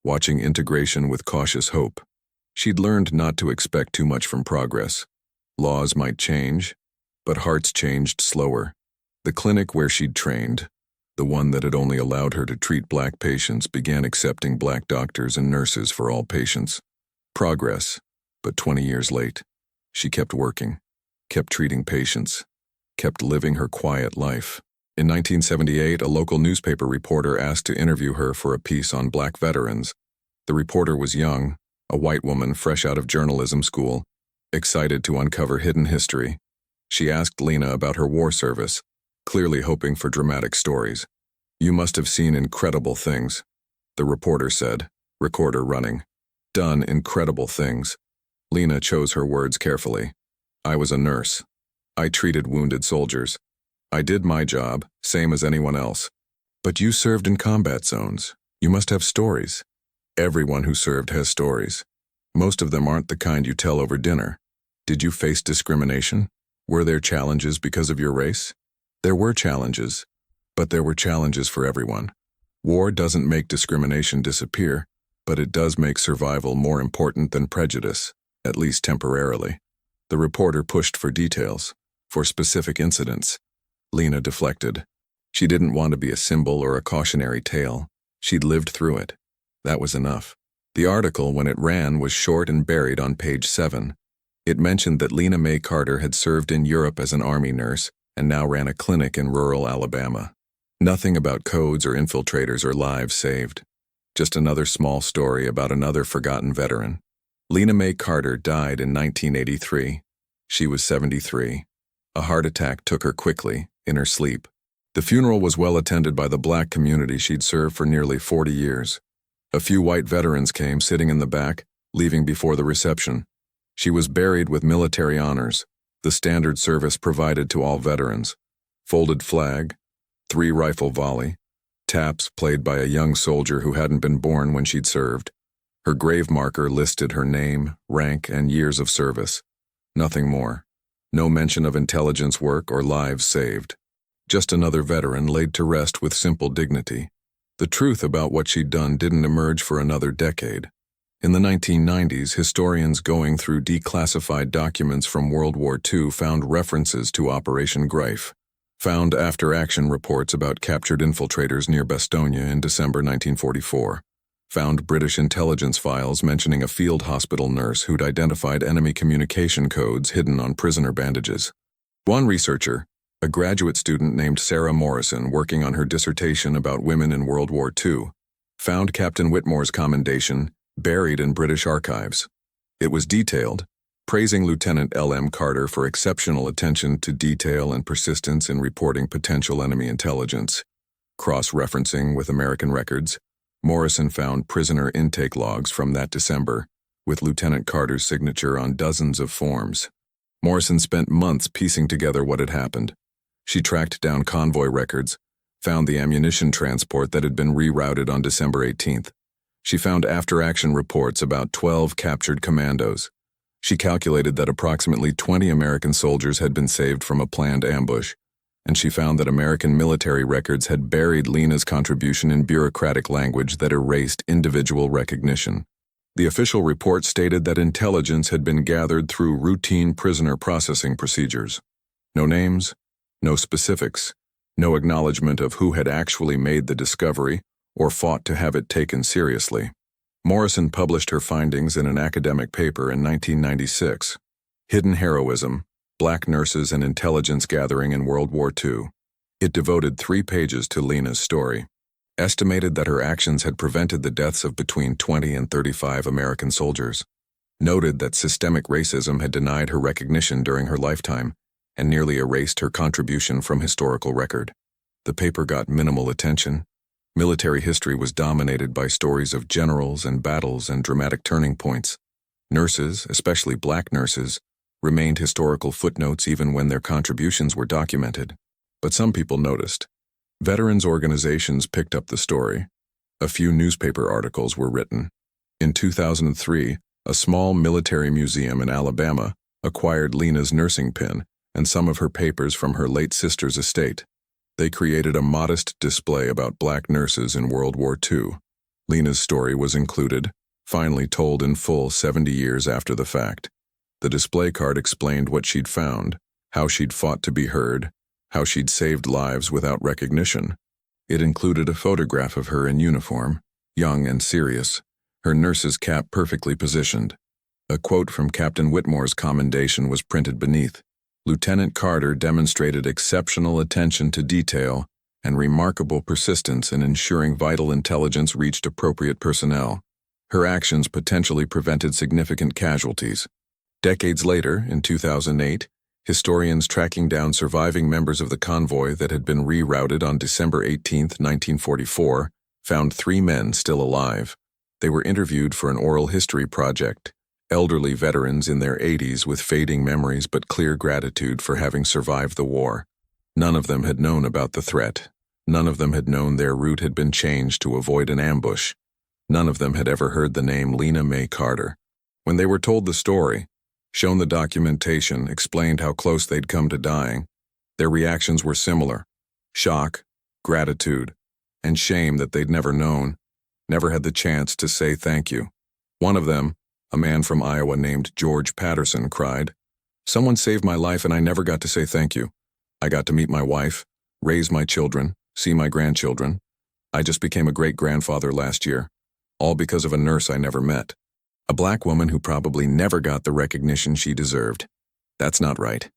watching integration with cautious hope. She'd learned not to expect too much from progress. Laws might change, but hearts changed slower. The clinic where she'd trained, the one that had only allowed her to treat black patients, began accepting black doctors and nurses for all patients. Progress, but 20 years late. She kept working, kept treating patients, kept living her quiet life. In 1978, a local newspaper reporter asked to interview her for a piece on Black veterans. The reporter was young, a white woman fresh out of journalism school, excited to uncover hidden history. She asked Lena about her war service, clearly hoping for dramatic stories. "You must have seen incredible things," the reporter said, recorder running. "Done incredible things." Lena chose her words carefully. "I was a nurse. I treated wounded soldiers. I did my job, same as anyone else. But you served in combat zones. You must have stories. Everyone who served has stories. Most of them aren't the kind you tell over dinner. Did you face discrimination? Were there challenges because of your race?" There were challenges, but there were challenges for everyone. War doesn't make discrimination disappear, but it does make survival more important than prejudice, at least temporarily. The reporter pushed for details, for specific incidents. Lena deflected. She didn't want to be a symbol or a cautionary tale. She'd lived through it. That was enough. The article, when it ran, was short and buried on page 7. It mentioned that Lena May Carter had served in Europe as an army nurse and now ran a clinic in rural Alabama. Nothing about codes or infiltrators or lives saved. Just another small story about another forgotten veteran. Lena May Carter died in 1983. She was 73. A heart attack took her quickly, in her sleep. The funeral was well attended by the Black community she'd served for nearly 40 years. A few white veterans came, sitting in the back, leaving before the reception. She was buried with military honors, the standard service provided to all veterans. Folded flag, 3-rifle volley, taps played by a young soldier who hadn't been born when she'd served. Her grave marker listed her name, rank, and years of service. Nothing more. No mention of intelligence work or lives saved. Just another veteran laid to rest with simple dignity. The truth about what she'd done didn't emerge for another decade. In the 1990s, historians going through declassified documents from World War II found references to Operation Greif, found after-action reports about captured infiltrators near Bastogne in December 1944, found British intelligence files mentioning a field hospital nurse who'd identified enemy communication codes hidden on prisoner bandages. One researcher, a graduate student named Sarah Morrison working on her dissertation about women in World War II, found Captain Whitmore's commendation buried in British archives. It was detailed, praising Lieutenant L.M. Carter for exceptional attention to detail and persistence in reporting potential enemy intelligence. Cross-referencing with American records, Morrison found prisoner intake logs from that December, with Lieutenant Carter's signature on dozens of forms. Morrison spent months piecing together what had happened. She tracked down convoy records, found the ammunition transport that had been rerouted on December 18th. She found after-action reports about 12 captured commandos. She calculated that approximately 20 American soldiers had been saved from a planned ambush, and she found that American military records had buried Lena's contribution in bureaucratic language that erased individual recognition. The official report stated that intelligence had been gathered through routine prisoner processing procedures. No names, no specifics, no acknowledgement of who had actually made the discovery or fought to have it taken seriously. Morrison published her findings in an academic paper in 1996, Hidden Heroism, Black Nurses and Intelligence Gathering in World War II. It devoted 3 pages to Lena's story, estimated that her actions had prevented the deaths of between 20 and 35 American soldiers, noted that systemic racism had denied her recognition during her lifetime, and nearly erased her contribution from historical record. The paper got minimal attention. Military history was dominated by stories of generals and battles and dramatic turning points. Nurses, especially Black nurses, remained historical footnotes even when their contributions were documented. But some people noticed. Veterans organizations picked up the story. A few newspaper articles were written. In 2003, a small military museum in Alabama acquired Lena's nursing pin and some of her papers from her late sister's estate. They created a modest display about Black nurses in World War II. Lena's story was included, finally told in full 70 years after the fact. The display card explained what she'd found, how she'd fought to be heard, how she'd saved lives without recognition. It included a photograph of her in uniform, young and serious, her nurse's cap perfectly positioned. A quote from Captain Whitmore's commendation was printed beneath. Lieutenant Carter demonstrated exceptional attention to detail and remarkable persistence in ensuring vital intelligence reached appropriate personnel. Her actions potentially prevented significant casualties. Decades later, in 2008, historians tracking down surviving members of the convoy that had been rerouted on December 18, 1944, found 3 men still alive. They were interviewed for an oral history project, elderly veterans in their 80s with fading memories but clear gratitude for having survived the war. None of them had known about the threat. None of them had known their route had been changed to avoid an ambush. None of them had ever heard the name Lena Mae Carter. When they were told the story, shown the documentation, explained how close they'd come to dying, their reactions were similar: shock, gratitude, and shame that they'd never known, never had the chance to say thank you. One of them, a man from Iowa named George Patterson, cried, "Someone saved my life and I never got to say thank you. I got to meet my wife, raise my children, see my grandchildren. I just became a great-grandfather last year, all because of a nurse I never met. A black woman who probably never got the recognition she deserved. That's not right.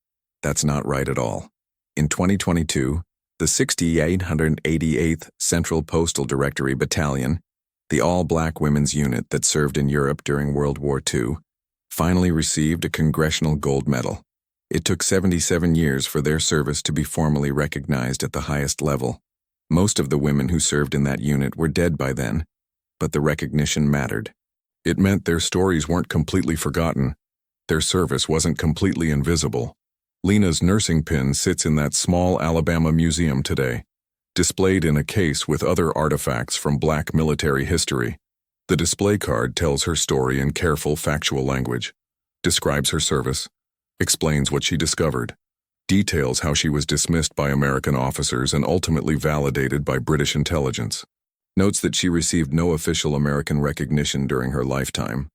That's not right at all." In 2022, the 6888th Central Postal Directory Battalion, the all-black women's unit that served in Europe during World War II, finally received a Congressional Gold Medal. It took 77 years for their service to be formally recognized at the highest level. Most of the women who served in that unit were dead by then, but the recognition mattered. It meant their stories weren't completely forgotten. Their service wasn't completely invisible. Lena's nursing pin sits in that small Alabama museum today, displayed in a case with other artifacts from black military history. The display card tells her story in careful, factual language, describes her service, explains what she discovered, details how she was dismissed by American officers and ultimately validated by British intelligence, notes that she received no official American recognition during her lifetime.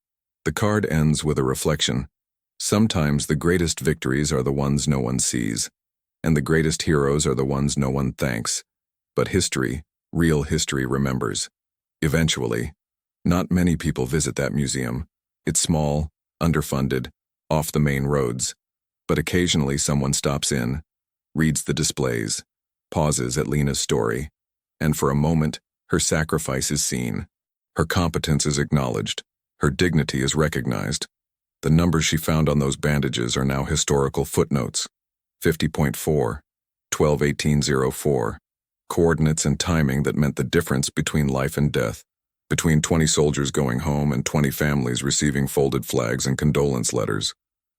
The card ends with a reflection. Sometimes the greatest victories are the ones no one sees, and the greatest heroes are the ones no one thanks. But history, real history, remembers. Eventually. Not many people visit that museum. It's small, underfunded, off the main roads. But occasionally someone stops in, reads the displays, pauses at Lena's story, and for a moment, her sacrifice is seen. Her competence is acknowledged. Her dignity is recognized. The numbers she found on those bandages are now historical footnotes. 50.4, 12/18/04. Coordinates and timing that meant the difference between life and death, between 20 soldiers going home and 20 families receiving folded flags and condolence letters.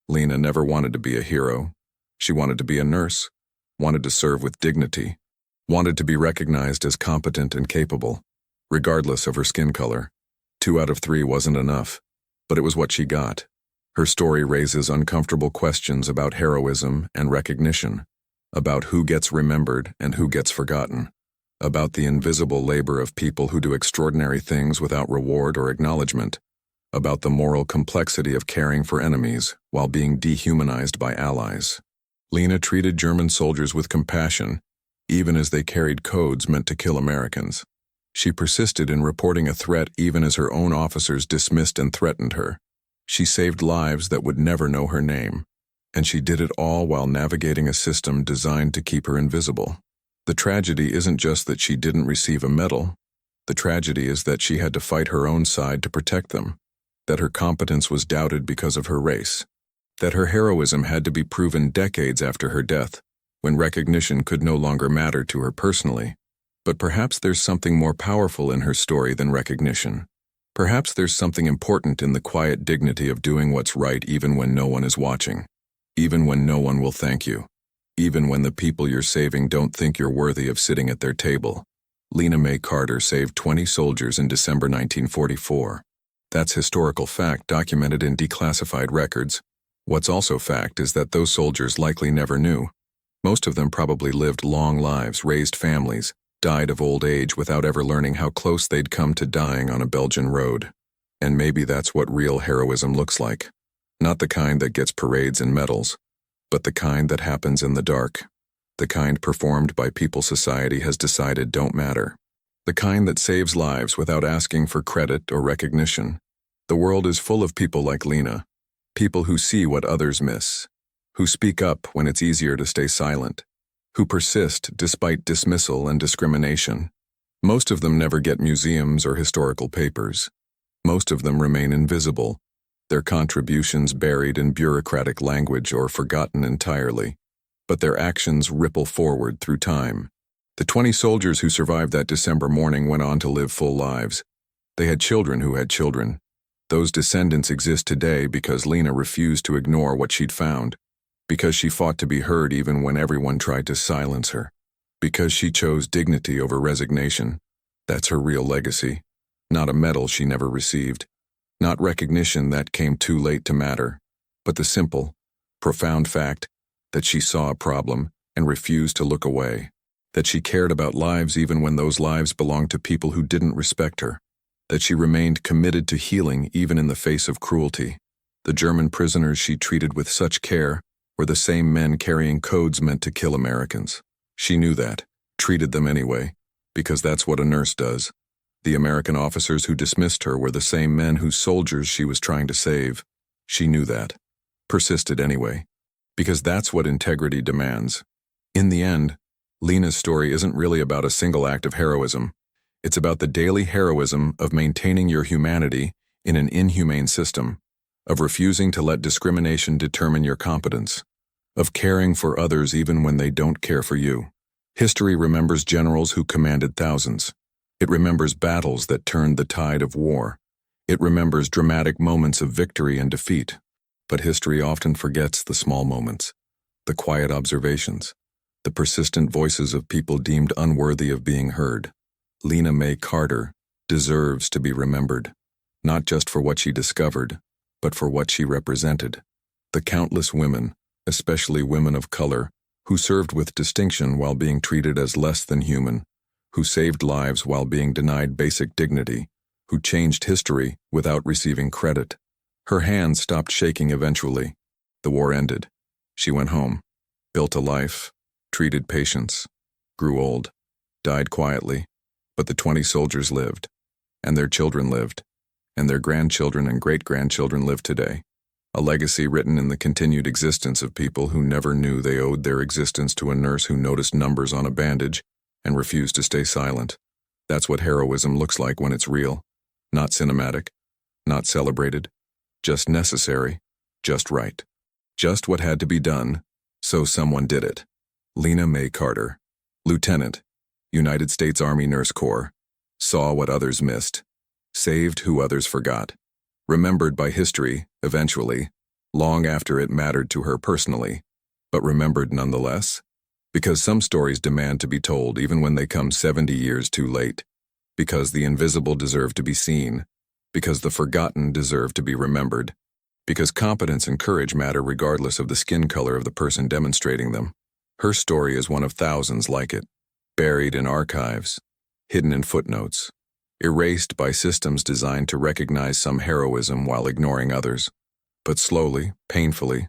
Lena never wanted to be a hero. She wanted to be a nurse, wanted to serve with dignity, wanted to be recognized as competent and capable, regardless of her skin color. 2 out of 3 wasn't enough, but it was what she got. Her story raises uncomfortable questions about heroism and recognition, about who gets remembered and who gets forgotten, about the invisible labor of people who do extraordinary things without reward or acknowledgement, about the moral complexity of caring for enemies while being dehumanized by allies. Lena treated German soldiers with compassion, even as they carried codes meant to kill Americans. She persisted in reporting a threat even as her own officers dismissed and threatened her. She saved lives that would never know her name, and she did it all while navigating a system designed to keep her invisible. The tragedy isn't just that she didn't receive a medal. The tragedy is that she had to fight her own side to protect them, that her competence was doubted because of her race, that her heroism had to be proven decades after her death, when recognition could no longer matter to her personally. But perhaps there's something more powerful in her story than recognition. Perhaps there's something important in the quiet dignity of doing what's right even when no one is watching, even when no one will thank you, even when the people you're saving don't think you're worthy of sitting at their table. Lena Mae Carter saved 20 soldiers in December 1944. That's historical fact documented in declassified records. What's also fact is that those soldiers likely never knew. Most of them probably lived long lives, raised families, died of old age without ever learning how close they'd come to dying on a Belgian road. And maybe that's what real heroism looks like. Not the kind that gets parades and medals, but the kind that happens in the dark. The kind performed by people society has decided don't matter. The kind that saves lives without asking for credit or recognition. The world is full of people like Lena, People who see what others miss, who speak up when it's easier to stay silent, who persist despite dismissal and discrimination. Most of them never get museums or historical papers. Most of them remain invisible, their contributions buried in bureaucratic language or forgotten entirely. But their actions ripple forward through time. The 20 soldiers who survived that December morning went on to live full lives. They had children who had children. Those descendants exist today because Lena refused to ignore what she'd found, because she fought to be heard even when everyone tried to silence her, because she chose dignity over resignation. That's her real legacy. Not a medal she never received, not recognition that came too late to matter, but the simple, profound fact that she saw a problem and refused to look away, that she cared about lives even when those lives belonged to people who didn't respect her, that she remained committed to healing even in the face of cruelty. The German prisoners she treated with such care were the same men carrying codes meant to kill Americans. She knew that, treated them anyway, because that's what a nurse does. The American officers who dismissed her were the same men whose soldiers she was trying to save. She knew that, persisted anyway, because that's what integrity demands. In the end, Lena's story isn't really about a single act of heroism. It's about the daily heroism of maintaining your humanity in an inhumane system, of refusing to let discrimination determine your competence, of caring for others even when they don't care for you. History remembers generals who commanded thousands. It remembers battles that turned the tide of war. It remembers dramatic moments of victory and defeat. But history often forgets the small moments, the quiet observations, the persistent voices of people deemed unworthy of being heard. Lena May Carter deserves to be remembered, not just for what she discovered, but for what she represented. The countless women, especially women of color, who served with distinction while being treated as less than human, who saved lives while being denied basic dignity, who changed history without receiving credit. Her hands stopped shaking eventually. The war ended. She went home, built a life, treated patients, grew old, died quietly, but the 20 soldiers lived, and their children lived, and their grandchildren and great-grandchildren live today. A legacy written in the continued existence of people who never knew they owed their existence to a nurse who noticed numbers on a bandage and refused to stay silent. That's what heroism looks like when it's real. Not cinematic, not celebrated, just necessary, just right. Just what had to be done, so someone did it. Lena May Carter, Lieutenant, United States Army Nurse Corps, saw what others missed, saved who others forgot, remembered by history, eventually, long after it mattered to her personally, but remembered nonetheless. Because some stories demand to be told even when they come 70 years too late. Because the invisible deserve to be seen. Because the forgotten deserve to be remembered. Because competence and courage matter regardless of the skin color of the person demonstrating them. Her story is one of thousands like it, buried in archives, hidden in footnotes, erased by systems designed to recognize some heroism while ignoring others. But slowly, painfully,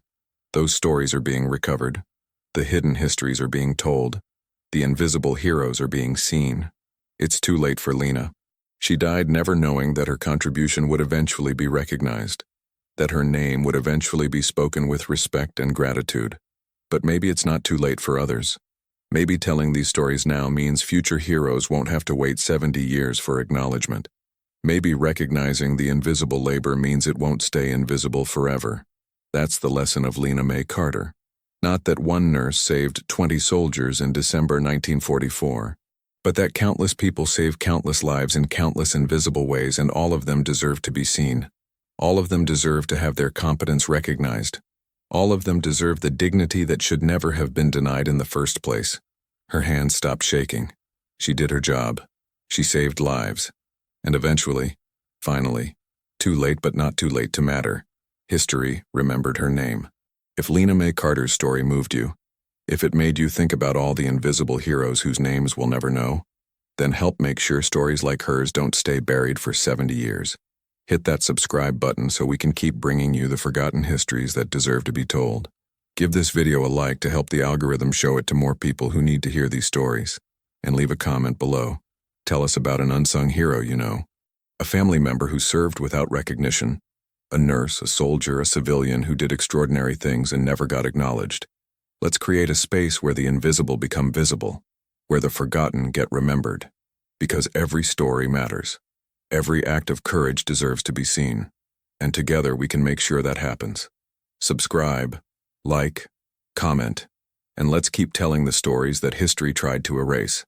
those stories are being recovered. The hidden histories are being told. The invisible heroes are being seen. It's too late for Lena. She died never knowing that her contribution would eventually be recognized, that her name would eventually be spoken with respect and gratitude. But maybe it's not too late for others. Maybe telling these stories now means future heroes won't have to wait 70 years for acknowledgement. Maybe recognizing the invisible labor means it won't stay invisible forever. That's the lesson of Lena May Carter. Not that one nurse saved 20 soldiers in December 1944, but that countless people save countless lives in countless invisible ways, and all of them deserve to be seen. All of them deserve to have their competence recognized. All of them deserve the dignity that should never have been denied in the first place. Her hands stopped shaking. She did her job. She saved lives. And eventually, finally, too late but not too late to matter, history remembered her name. If Lena May Carter's story moved you, if it made you think about all the invisible heroes whose names we'll never know, then help make sure stories like hers don't stay buried for 70 years. Hit that subscribe button so we can keep bringing you the forgotten histories that deserve to be told. Give this video a like to help the algorithm show it to more people who need to hear these stories. And leave a comment below. Tell us about an unsung hero you know, a family member who served without recognition, A nurse, a soldier, a civilian who did extraordinary things and never got acknowledged. Let's create a space where the invisible become visible, where the forgotten get remembered. Because every story matters. Every act of courage deserves to be seen. And together we can make sure that happens. Subscribe, like, comment, and let's keep telling the stories that history tried to erase.